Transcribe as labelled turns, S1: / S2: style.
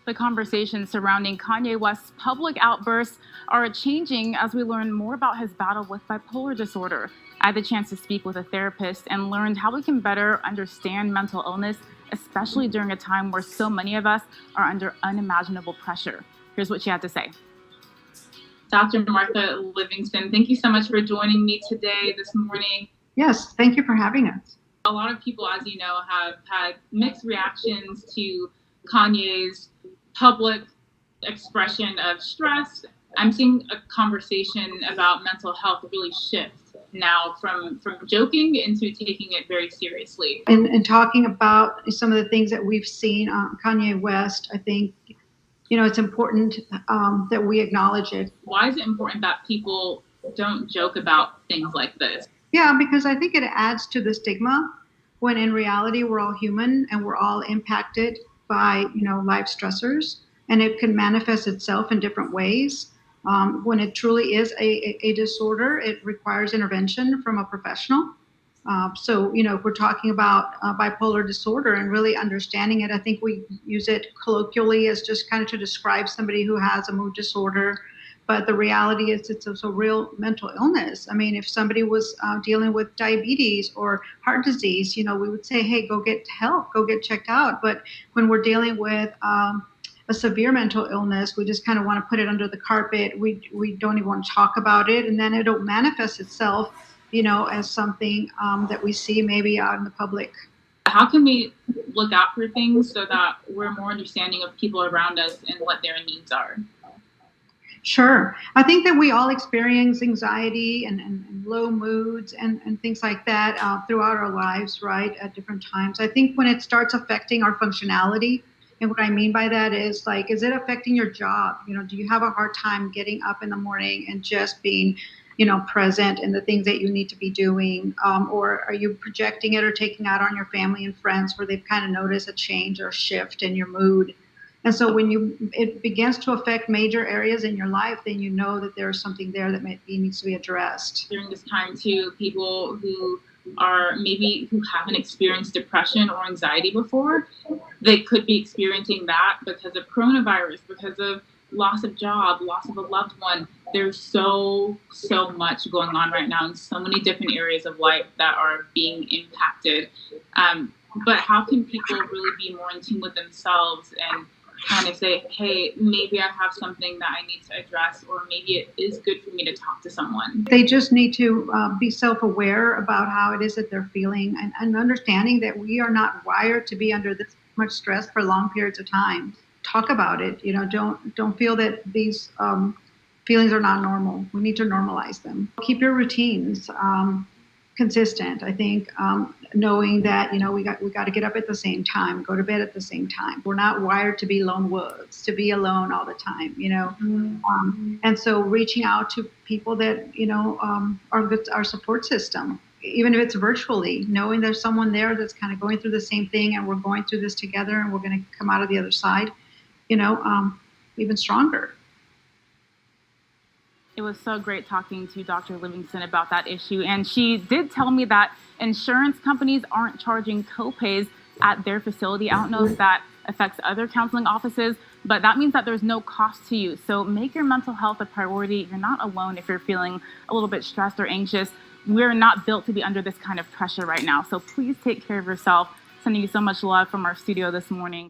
S1: The conversations surrounding Kanye West's public outbursts are changing as we learn more about his battle with bipolar disorder. I had the chance to speak with a therapist and learned how we can better understand mental illness, especially during a time where so many of us are under unimaginable pressure. Here's what she had to say. Dr. Martha Livingston, thank you so much for joining me today, this morning.
S2: Yes, thank you for having us.
S1: A lot of people, as you know, have had mixed reactions to Kanye's public expression of stress. I'm seeing a conversation about mental health really shift now from joking into taking it very seriously.
S2: And talking about some of the things that we've seen on Kanye West, I think, it's important that we acknowledge it.
S1: Why is it important that people don't joke about things like this?
S2: Yeah, because I think it adds to the stigma when in reality we're all human and we're all impacted by, life stressors, and it can manifest itself in different ways. When it truly is a disorder, it requires intervention from a professional. So, if we're talking about bipolar disorder and really understanding it, I think we use it colloquially as just kind of to describe somebody who has a mood disorder. But the reality is it's a real mental illness. I mean, if somebody was dealing with diabetes or heart disease, we would say, hey, go get help, go get checked out. But when we're dealing with a severe mental illness, we just kind of want to put it under the carpet. We don't even want to talk about it. And then it'll manifest itself, as something that we see maybe out in the public.
S1: How can we look out for things so that we're more understanding of people around us and what their needs are?
S2: Sure. I think that we all experience anxiety and low moods and things like that throughout our lives, right, at different times. I think when it starts affecting our functionality, and what I mean by that is, is it affecting your job? Do you have a hard time getting up in the morning and just being, present in the things that you need to be doing? Or are you projecting it or taking out on your family and friends where they've kind of noticed a change or shift in your mood? And so when it begins to affect major areas in your life, then you know that there's something there that needs to be addressed.
S1: During this time, too, people who haven't experienced depression or anxiety before, they could be experiencing that because of coronavirus, because of loss of job, loss of a loved one. There's so much going on right now in so many different areas of life that are being impacted. But how can people really be more in tune with themselves and kind of say, hey, maybe I have something that I need to address, or maybe it is good for me to talk to someone?
S2: They just need to be self-aware about how it is that they're feeling, and understanding that we are not wired to be under this much stress for long periods of time. Talk about it. Don't feel that these feelings are not normal. We need to normalize them. Keep your routines consistent. I think knowing that we got to get up at the same time, go to bed at the same time. We're not wired to be lone wolves, to be alone all the time. And so reaching out to people that are our support system, even if it's virtually, knowing there's someone there that's kind of going through the same thing, and we're going through this together, and we're going to come out of the other side, even stronger.
S1: It was so great talking to Dr. Livingston about that issue. And she did tell me that insurance companies aren't charging copays at their facility. I don't know if that affects other counseling offices, but that means that there's no cost to you. So make your mental health a priority. You're not alone if you're feeling a little bit stressed or anxious. We're not built to be under this kind of pressure right now. So please take care of yourself. Sending you so much love from our studio this morning.